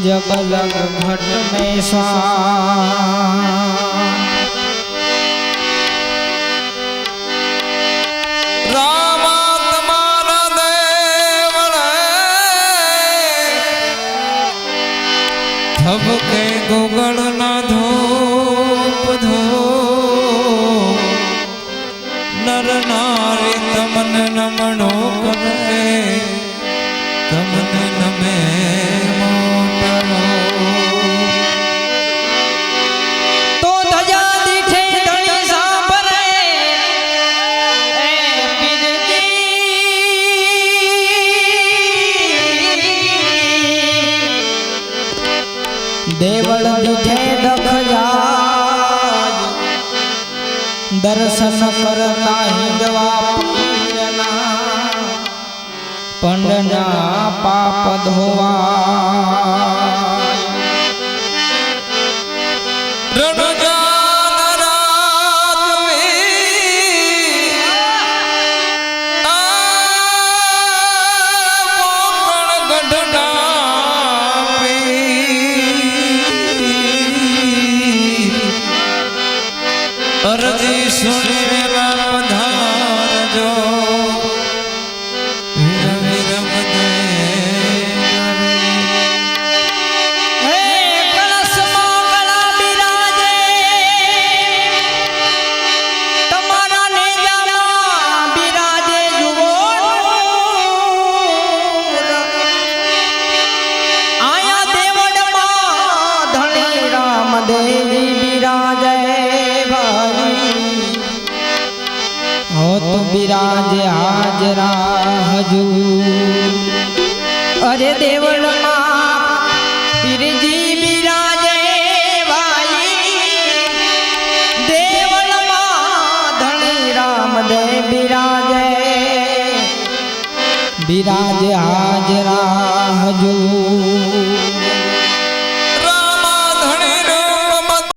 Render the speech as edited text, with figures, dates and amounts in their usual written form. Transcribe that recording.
जब लग घट में रामा तुम्हारा देवल थब के गुगल ना धूप धो नर नारी तमन नमणो करे तमन नमे देवल दिठे दख जाय दर्शन करता हिंदवा पीरना पंडना पाप धोवा अरजी सुनी वेला पधार जो विरम विरम दे हे कलश मंगला बिराजे तमारा नेजामा बिराजे जुगो आया देवड़ मां धनी राम देवी बिराजे हो तो बिराज हाजरा हजूर अरे देवल पीरजी बिराजे भाई देवल धनी राम दे बिराजे बिराज हाजरा